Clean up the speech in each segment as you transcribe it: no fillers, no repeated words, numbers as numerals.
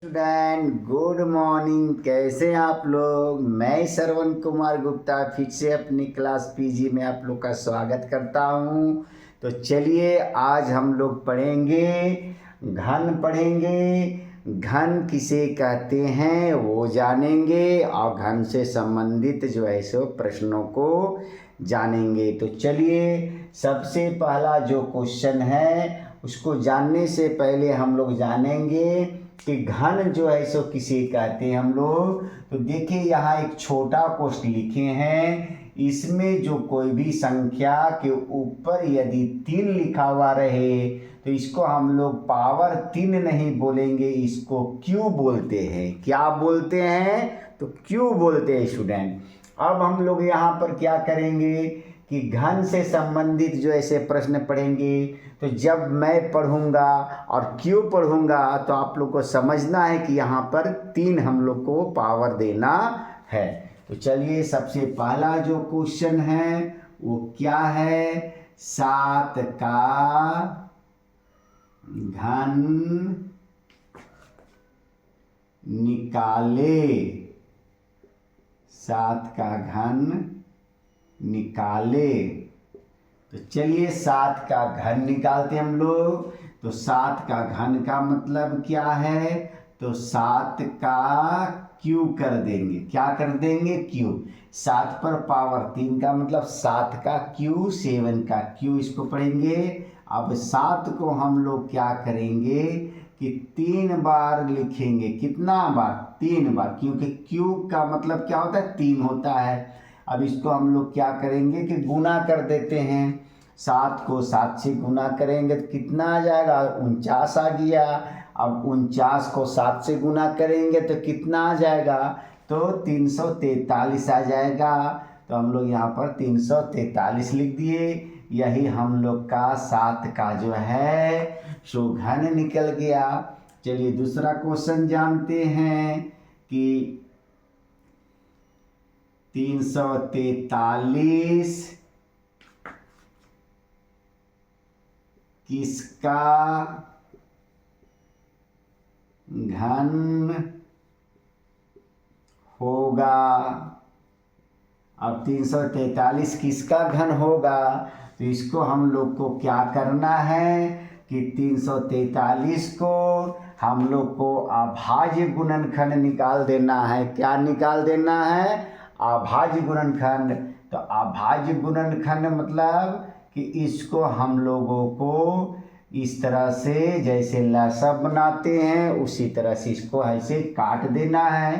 Student good morning. कैसे हैं आप लोग। मैं श्रवण कुमार गुप्ता फिर से अपनी क्लास पीजी में आप लोग का स्वागत करता हूं। तो चलिए आज हम लोग पढ़ेंगे घन किसे कहते हैं वो जानेंगे और घन से संबंधित जो है सो प्रश्नों को जानेंगे। तो चलिए सबसे पहला जो क्वेश्चन है उसको जानने से पहले हम लोग जानेंगे कि घन जो है सो किसे कहते हैं हम लोग। तो देखिए यहाँ एक छोटा क्वेश्चन लिखे हैं, इसमें जो कोई भी संख्या के ऊपर यदि 3 लिखा हुआ रहे तो इसको हम लोग पावर 3 नहीं बोलेंगे, इसको क्यूब बोलते हैं। क्या बोलते हैं? तो क्यूब बोलते हैं स्टूडेंट। अब हम लोग यहाँ पर क्या करेंगे कि घन से संबंधित जो ऐसे प्रश्न पढ़ेंगे। तो जब मैं पढ़ूंगा और क्यों पढ़ूंगा तो आप लोग को समझना है कि यहाँ पर 3 हम लोग को पावर देना है। तो चलिए सबसे पहला जो क्वेश्चन है वो क्या है, 7 का घन निकाले। 7 का घन निकाले। तो चलिए 7 का घन निकालते हम लोग। तो 7 का घन का मतलब क्या है, तो 7 का क्यू कर देंगे। क्या कर देंगे? क्यू। 7 पर पावर 3 का मतलब 7 का क्यू, 7 का क्यू, इसको पढ़ेंगे। अब 7 को हम लोग क्या करेंगे कि 3 बार लिखेंगे। कितना बार? 3 बार, क्योंकि क्यू का मतलब क्या होता है? 3 होता है। अब इसको हम लोग क्या करेंगे कि गुना कर देते हैं। 7 को 7 से गुना करेंगे तो कितना आ जाएगा? 49 आ गया। अब 49 को 7 से गुना करेंगे तो कितना आ जाएगा? तो 343 आ जाएगा। तो हम लोग यहाँ पर 343 लिख दिए। यही हम लोग का 7 का जो है सो घन निकल गया। चलिए दूसरा क्वेश्चन जानते हैं कि 343 किसका घन होगा। अब 343 किसका घन होगा तो इसको हम लोग को क्या करना है कि 343 को हम लोग को अभाज्य गुणनखंड निकाल देना है। क्या निकाल देना है? अभाज्य गुणनखंड। तो अभाज्य गुणनखंड मतलब कि इसको हम लोगों को इस तरह से जैसे लसागु बनाते हैं उसी तरह से इसको ऐसे काट देना है।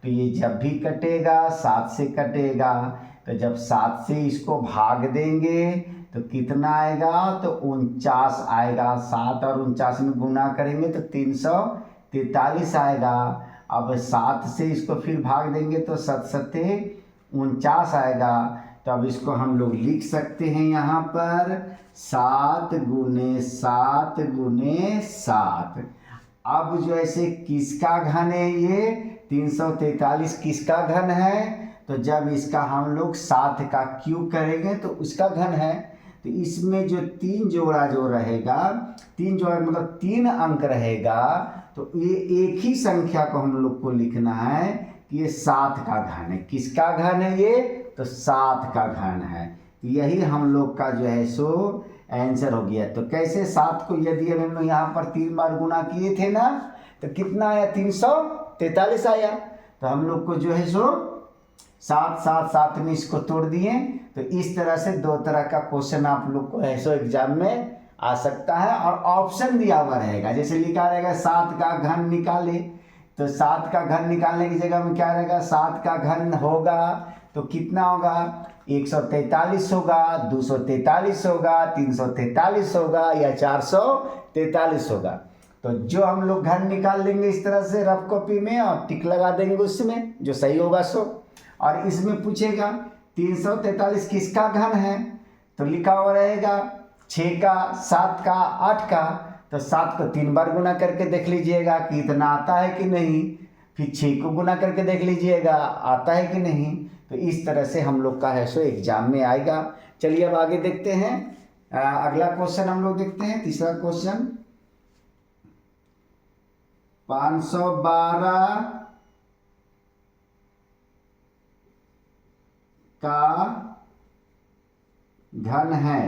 तो ये जब भी कटेगा 7 से कटेगा। तो जब 7 से इसको भाग देंगे तो कितना आएगा? तो 49 आएगा। 7 और 49 में गुना करेंगे तो 343 आएगा। अब 7 से इसको फिर भाग देंगे तो 7 सत्ते 49 आएगा। तो अब इसको हम लोग लिख सकते हैं यहाँ पर 7 गुने 7 गुने 7। अब जो ऐसे किसका घन है ये 343 किसका घन है? तो जब इसका हम लोग 7 का क्यूब करेंगे तो उसका घन है। तो इसमें जो 3 जोड़ा जो रहेगा, 3 जोड़ा मतलब 3 अंक रहेगा। तो ये एक ही संख्या को हम लोग को लिखना है कि ये 7 का घन है। किसका घन है ये? तो 7 का घन है। यही हम लोग का जो है सो आंसर हो गया। तो कैसे 7 को यदि हम लोग यहाँ पर 3 बार गुना किए थे ना तो कितना आया? 343 आया। तो हम लोग को जो है सो 7 7 7 में इसको तोड़ दिए। तो इस तरह से 2 तरह का क्वेश्चन आप लोग को है सो एग्जाम में आ सकता है और ऑप्शन दिया हुआ रहेगा। जैसे लिखा रहेगा 7 का घन निकाले, तो 7 का घन निकालने की जगह में क्या रहेगा? 7 का घन होगा तो कितना होगा? 143 होगा, 243 होगा, 343 होगा या 443 होगा। तो जो हम लोग घन निकाल लेंगे इस तरह से रफ कॉपी में और टिक लगा देंगे उसमें जो सही होगा सो। और इसमें पूछेगा 343 किसका घन है तो लिखा हुआ रहेगा 6 का, 7 का, 8 का। तो 7 को 3 बार गुना करके देख लीजिएगा कि इतना आता है कि नहीं। फिर 6 को गुना करके देख लीजिएगा आता है कि नहीं। तो इस तरह से हम लोग का है सो एग्जाम में आएगा। चलिए अब आगे देखते हैं। अगला क्वेश्चन हम लोग देखते हैं, तीसरा क्वेश्चन। 512 का घन है।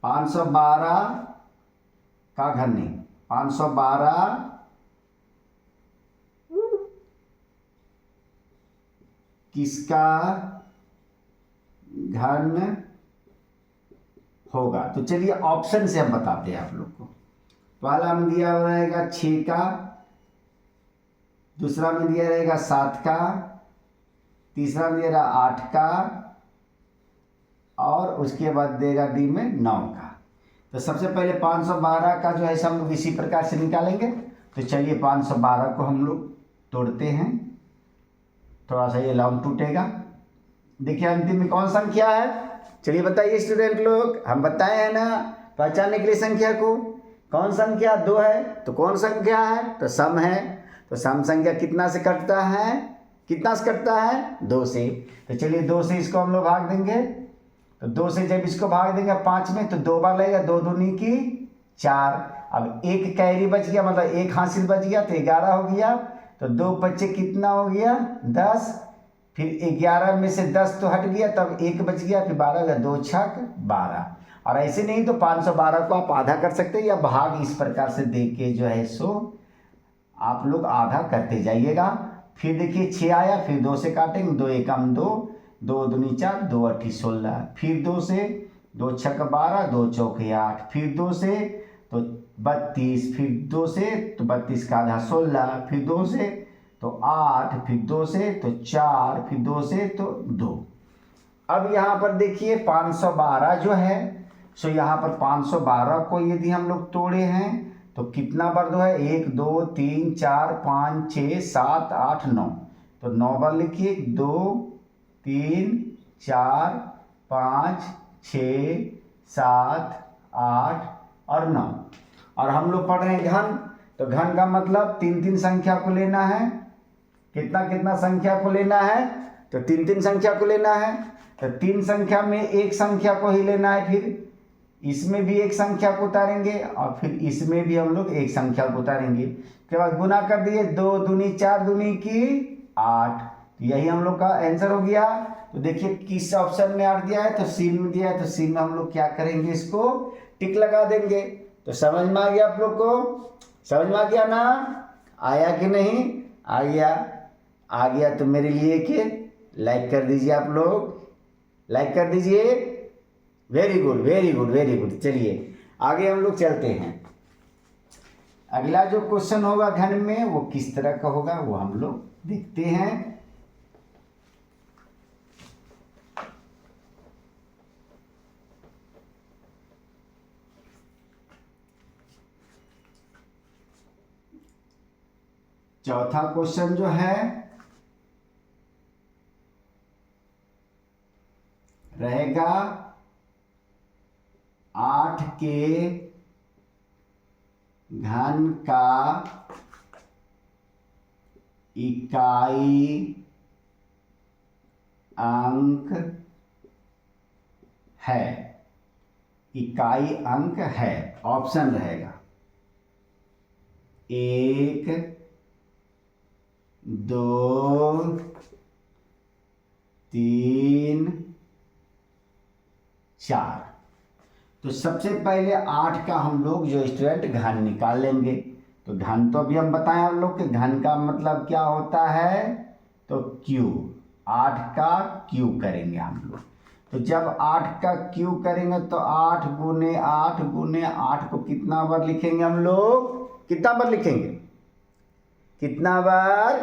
512 का घन नहीं, 512 किसका घन होगा। तो चलिए ऑप्शन से हम बताते हैं आप लोग को। पहला में दिया रहेगा 6 का, दूसरा में दिया रहेगा 7 का, तीसरा में दिया रहेगा 8 का, और उसके बाद देगा डी में 9 का। तो सबसे पहले 512 का जो है हम लोग इसी प्रकार से निकालेंगे। तो चलिए 512 को हम लोग तोड़ते हैं, थोड़ा सा ये लॉन्ग टूटेगा। देखिए अंतिम में कौन संख्या है, चलिए बताइए स्टूडेंट लोग। हम बताए हैं ना पहचानने के लिए संख्या को। कौन संख्या 2 है तो कौन संख्या है, तो सम है। तो सम संख्या कितना से कटता है, कितना से कटता है, 2 से। तो चलिए 2 से इसको हम लोग भाग देंगे। तो 2 से जब इसको भाग देंगे 5 में, तो 2 बार लगेगा, 2 दूनी की 4। अब एक कैरी बच गया, मतलब एक हासिल बच गया, तो 11 हो गया। तो 2 बच्चे कितना हो गया, 10। फिर 11 में से 10 तो हट गया, तब 1 बच गया, फिर 12 का 2 छक 12। और ऐसे नहीं तो 512 को आप आधा कर सकते हैं, या भाग इस प्रकार से दे के जो है सो आप लोग आधा करते जाइएगा। फिर देखिए 6 आया, फिर 2 से काटेंगे, 2 एकम 2, 2 दूनी 4, 2 अठी 16। फिर 2 से, 2 छक 12, 2 चौके 8। फिर 2 से तो 32, फिर 2 से तो 32 का आधा 16, फिर 2 से तो 8, फिर 2 से तो 4, फिर 2 से तो 2। अब यहाँ पर देखिए 512 जो है सो यहाँ पर 512 को यदि हम लोग तोड़े हैं तो कितना बार 2 है, 1 2 3 4 5 6 7 8 9। तो 9 बार लिखिए, 2 3 4 5 6 7 8 और 9। और हम लोग पढ़ रहे हैं घन, तो घन का मतलब 3 संख्या को लेना है। कितना संख्या को लेना है, तो 3 संख्या को लेना है। तो 3 संख्या में एक संख्या को ही लेना है, फिर इसमें भी एक संख्या को उतारेंगे, और फिर इसमें भी हम लोग एक संख्या को उतारेंगे। उसके बाद गुना कर दिए, 2 दूनी 4 दूनी की 8। तो यही हम लोग का आंसर हो गया। तो देखिए किस ऑप्शन में 8 दिया है, तो सी में दिया है। तो सी में हम लोग क्या करेंगे, इसको टिक लगा देंगे। तो समझ में आ गया आप लोग को, समझ में आ गया ना, आया कि नहीं, आ गया। आ गया तो मेरे लिए कि लाइक कर दीजिए, आप लोग लाइक कर दीजिए। Very good very good very good. चलिए आगे हम लोग चलते हैं। अगला जो क्वेश्चन होगा घन में वो किस तरह का होगा वो हम लोग देखते हैं। चौथा क्वेश्चन जो है रहेगा 8 के घन का इकाई अंक है। इकाई अंक है, ऑप्शन रहेगा 1 2 3 4। तो सबसे पहले 8 का हम लोग जो स्टूडेंट घन निकाल लेंगे। तो घन तो अभी हम बताएं हम लोग कि घन का मतलब क्या होता है, तो क्यूब। 8 का क्यूब करेंगे हम लोग। तो जब 8 का क्यूब करेंगे तो 8 गुने 8 गुने 8 को कितना बार लिखेंगे हम लोग, कितना बार लिखेंगे, कितना बार,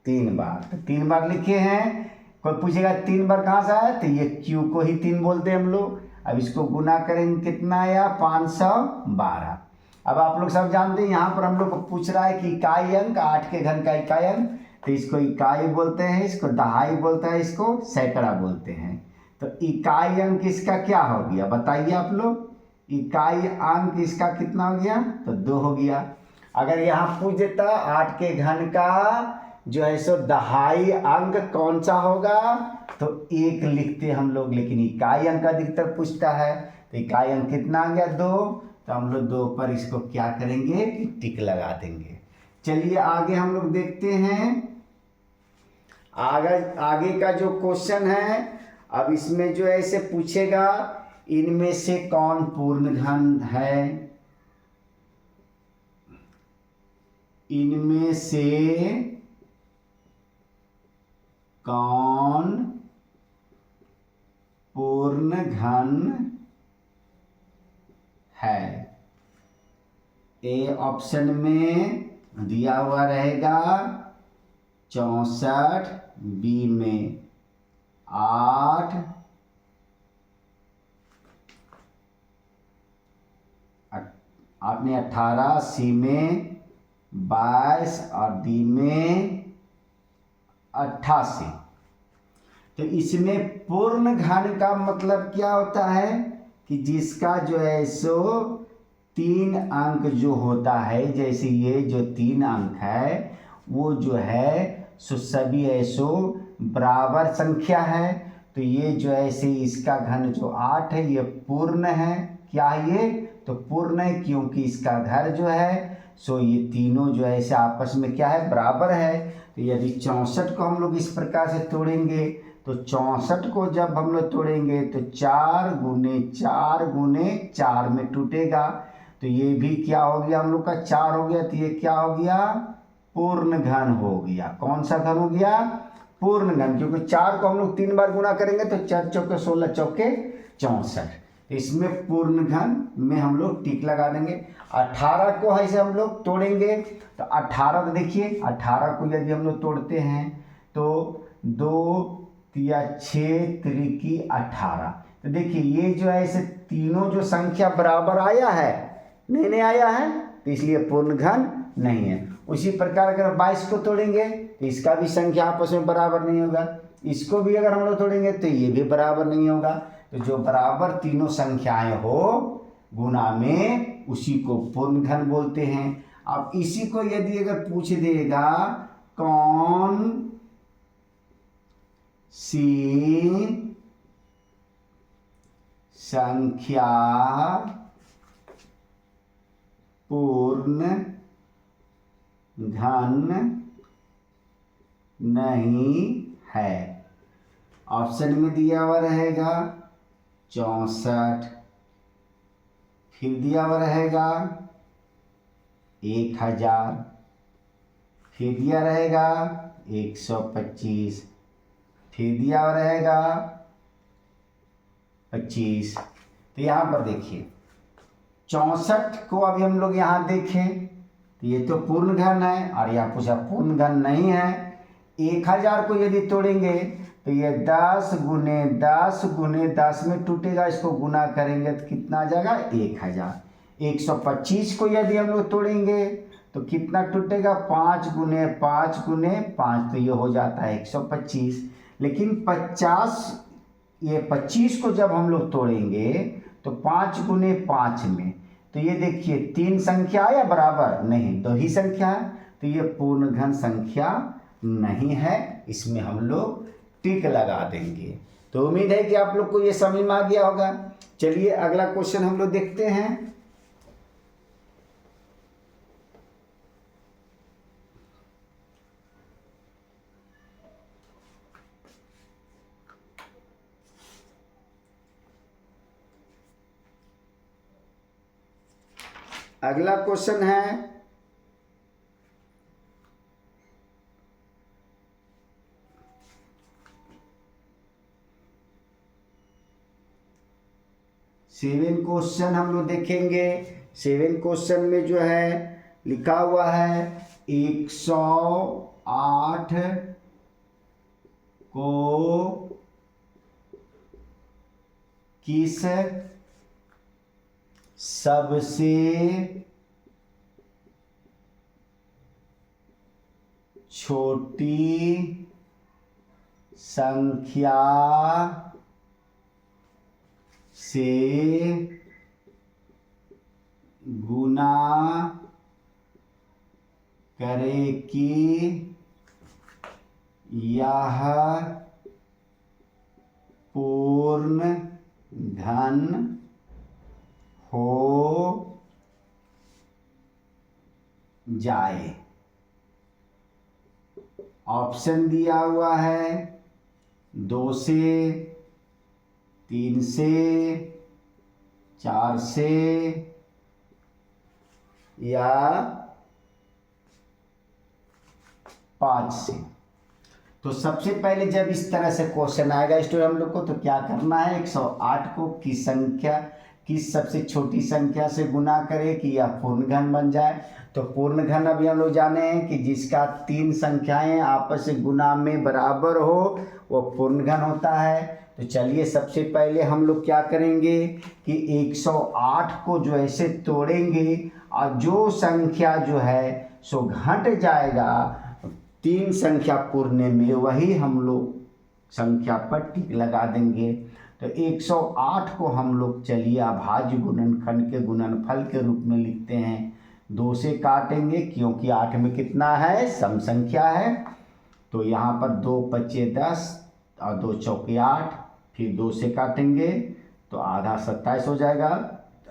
3 बार। तो 3 बार लिखे हैं। कोई पूछेगा 3 बार कहाँ से आया, तो ये क्यू को ही 3 बोलते हैं हम लोग। अब इसको गुना करेंगे, कितना आया, 512। अब आप लोग सब जानते हैं यहाँ पर हम लोग को पूछ रहा है कि इकाई अंक, 8 के घन का इकाई अंक। तो इसको इकाई बोलते हैं, इसको दहाई बोलते हैं, इसको सैकड़ा बोलते हैं। तो इकाई अंक इसका क्या हो गया बताइए आप लोग। इकाई अंक इसका कितना हो गया, तो 2 हो गया। अगर यहाँ पूछ देता 8 के घन का जो है सो दहाई अंक कौन सा होगा, तो 1 लिखते हम लोग। लेकिन इकाई अंक अधिकतर पूछता है, तो इकाई अंक कितना आ गया, 2। तो हम लोग 2 पर इसको क्या करेंगे कि टिक लगा देंगे। चलिए आगे हम लोग देखते हैं। आगे आगे का जो क्वेश्चन है, अब इसमें जो है इसे पूछेगा इनमें से कौन पूर्ण घन है। इनमें से कौन पूर्ण घन है। ए ऑप्शन में दिया हुआ रहेगा 64, बी में 8, आपने 18, सी में 22 और डी में 88। तो इसमें पूर्ण घन का मतलब क्या होता है कि जिसका जो है सो 3 अंक जो होता है, जैसे ये जो 3 अंक है वो जो है सो सभी ऐसो बराबर संख्या है। तो ये जो है से इसका घन जो 8 है ये पूर्ण है। क्या ये तो पूर्ण है, क्योंकि इसका घर जो है सो ये तीनों जो है से आपस में क्या है बराबर है। तो यदि 64 को हम लोग इस प्रकार से तोड़ेंगे तो 64 को जब हम लोग तोड़ेंगे तो 4 गुने 4 गुने 4 में टूटेगा। तो ये भी क्या हो गया हम लोग का 4 हो गया। तो ये क्या हो गया पूर्ण घन हो गया। कौन सा घन हो गया पूर्ण घन, क्योंकि 4 को हम लोग 3 बार गुना करेंगे तो 4 चौके 16 चौके 64। इसमें पूर्ण घन में हम लोग टिक लगा देंगे। 18 को ऐसे हम लोग तोड़ेंगे तो 18 तो देखिए 18 को यदि हम लोग तोड़ते हैं तो 2 या 6 त्रिकी 18। तो देखिए ये जो है इसे तीनों जो संख्या बराबर आया है, नहीं आया है, तो इसलिए पूर्ण घन नहीं है। उसी प्रकार अगर 22 को तोड़ेंगे तो इसका भी संख्या आपस में बराबर नहीं होगा। इसको भी अगर हम लोग तोड़ेंगे तो ये भी बराबर नहीं होगा। तो जो बराबर तीनों संख्याएं हो गुना में उसी को पूर्ण घन बोलते हैं। अब इसी को यदि अगर पूछ देगा कौन सी संख्या पूर्ण घन नहीं है, ऑप्शन में दिया हुआ रहेगा 64, फिर दिया हुआ रहेगा 1000, फिर दिया रहेगा 125, फिर दिया हुआ रहेगा 25। तो यहाँ पर देखिए 64 को अभी हम लोग यहाँ देखें तो ये तो पूर्ण घन है और यहाँ पूछा पूर्ण घन नहीं है। 1000 को यदि तोड़ेंगे तो ये 10 गुने 10 गुने 10 में टूटेगा। इसको गुना करेंगे तो कितना आ जाएगा 1000। 125 को यदि हम लोग तोड़ेंगे तो कितना टूटेगा 5 गुने 5 गुने 5, तो ये हो जाता है 125। लेकिन 25 को जब हम लोग तोड़ेंगे तो 5 गुने 5 में, तो ये देखिए 3 संख्या या बराबर नहीं, 2 ही संख्या है। तो ये पूर्ण घन संख्या नहीं है, इसमें हम लोग टिक लगा देंगे। तो उम्मीद है कि आप लोग को ये समझ में आ गया होगा। चलिए अगला क्वेश्चन हम लोग देखते हैं। अगला क्वेश्चन है सेवन क्वेश्चन हम लोग देखेंगे। 7 क्वेश्चन में जो है लिखा हुआ है 108 को किस सबसे छोटी संख्या से गुना करे कि यह पूर्ण घन हो जाए। ऑप्शन दिया हुआ है 2 से, 3 से, 4 से या 5 से। तो सबसे पहले जब इस तरह से क्वेश्चन आएगा स्टूडेंट हम लोग को, तो क्या करना है, 108 को किस सबसे छोटी संख्या से गुना करें कि यह पूर्ण घन बन जाए। तो पूर्ण घन अभी हम लोग जाने हैं कि जिसका 3 संख्याएं आपस में गुना में बराबर हो वो पूर्ण घन होता है। तो चलिए सबसे पहले हम लोग क्या करेंगे कि 108 को जो ऐसे तोड़ेंगे और जो संख्या जो है सो घट जाएगा 3 संख्या पूर्ण में, वही हम लोग संख्या पर टिक लगा देंगे। तो 108 को हम लोग चलिए अभाज्य गुणनखंड के गुणनफल के रूप में लिखते हैं। 2 से काटेंगे क्योंकि 8 में कितना है, सम संख्या है। तो यहाँ पर 2 पच्चे 10 और 2 चौके 8, फिर 2 से काटेंगे तो आधा 27 हो जाएगा।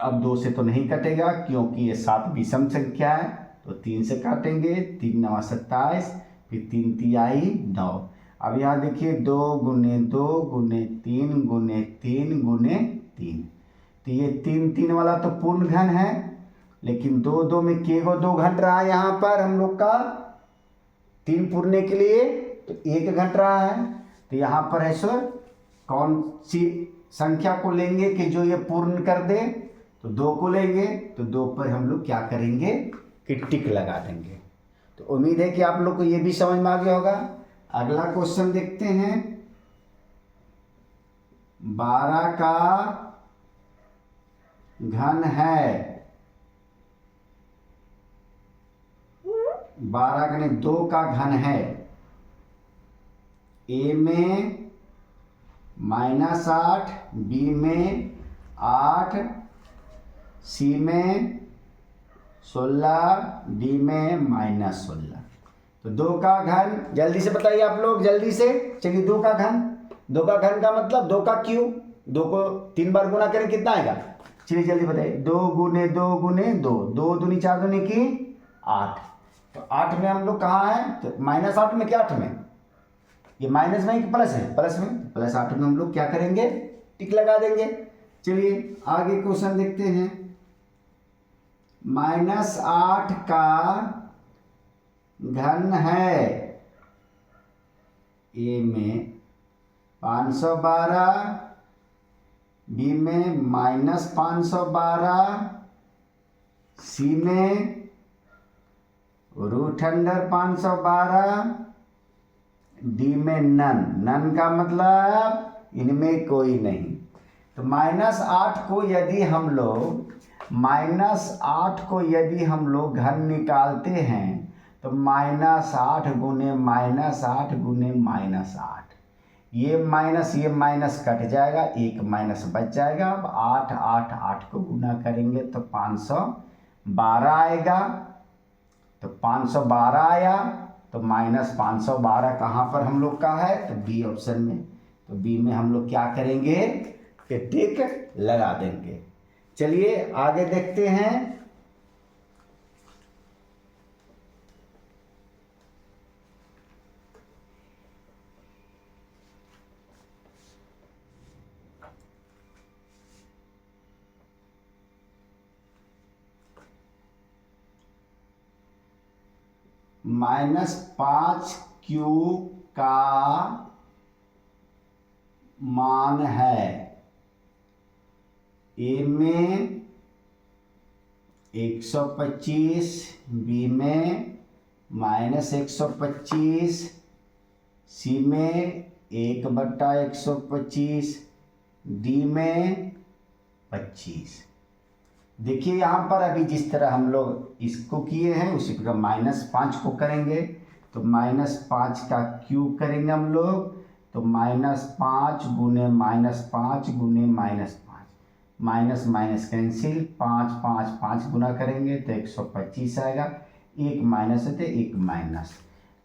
अब 2 से तो नहीं कटेगा क्योंकि ये 7 विषम संख्या है। तो 3 से काटेंगे, 3 9 27, फिर 3 तिहाई 9। अब यहाँ देखिए 2 गुने 2 गुने 3 गुने 3 गुने 3। तो ये 3 3 वाला तो पूर्ण घन है, लेकिन 2 2 में केगो 2 घट रहा है यहाँ पर हम लोग का 3 पूर्णे के लिए, तो 1 घट रहा है। तो यहाँ पर है सो कौन सी संख्या को लेंगे कि जो ये पूर्ण कर दे, तो 2 को लेंगे। तो 2 पर हम लोग क्या करेंगे कि टिक लगा देंगे। तो उम्मीद है कि आप लोग को ये भी समझ में आ गया होगा। अगला क्वेश्चन देखते हैं। 12 का घन है, 12 गुने 2 का घन है। ए में -8, बी में 8, सी में 16, डी में -16। तो 2 का घन जल्दी से बताइए आप लोग, जल्दी से। चलिए 2 का घन, 2 का घन का मतलब 2 का क्यूब, 2 को 3 बार गुना करें कितना आएगा, चलिए जल्दी बताइए। 2 गुने 2 गुने 2, 2 दूनी 4 दूनी की 8। तो 8 में हम लोग कहाँ है, तो -8 में क्या 8 में, ये माइनस में कि प्लस है, प्लस में, +8 में हम लोग क्या करेंगे टिक लगा देंगे। चलिए आगे क्वेश्चन देखते हैं। -8 का घन है, ए में 512, बी में -512, सी में √512, डी में नन का मतलब इनमें कोई नहीं। तो -8 को यदि हम लोग घन निकालते हैं तो -8 गुने -8 गुने -8, ये माइनस कट जाएगा, एक माइनस बच जाएगा। अब 8 8 8 को गुना करेंगे तो 512 आएगा। तो 512 आया, तो -512 कहाँ पर हम लोग का है, तो बी ऑप्शन में। तो बी में हम लोग क्या करेंगे कि टिक लगा देंगे। चलिए आगे देखते हैं। -5q का मान है, ए में 125, बी में -125, सी में 1/125, डी में 25। देखिए यहाँ पर अभी जिस तरह हम लोग इसको किए हैं उसी प्रकार -5 को करेंगे। तो -5 का क्यूब करेंगे हम लोग, तो -5 गुने -5 गुने -5, माइनस माइनस कैंसिल, 5 5 5 गुना करेंगे तो 125 आएगा। एक माइनस है तो एक माइनस,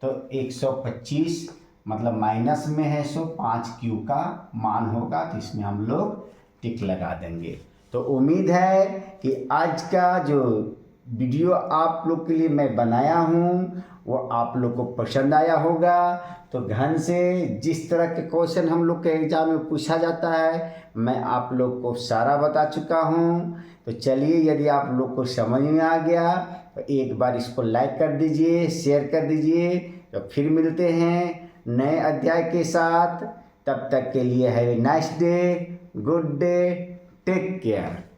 तो 125 मतलब माइनस में है, सो 5q का मान होगा। तो इसमें हम लोग टिक लगा देंगे। तो उम्मीद है कि आज का जो वीडियो आप लोग के लिए मैं बनाया हूँ वो आप लोग को पसंद आया होगा। तो घन से जिस तरह के क्वेश्चन हम लोग के एग्जाम में पूछा जाता है मैं आप लोग को सारा बता चुका हूँ। तो चलिए, यदि आप लोग को समझ में आ गया तो एक बार इसको लाइक कर दीजिए, शेयर कर दीजिए। तो फिर मिलते हैं नए अध्याय के साथ। तब तक के लिए have a nice day, good day, take care.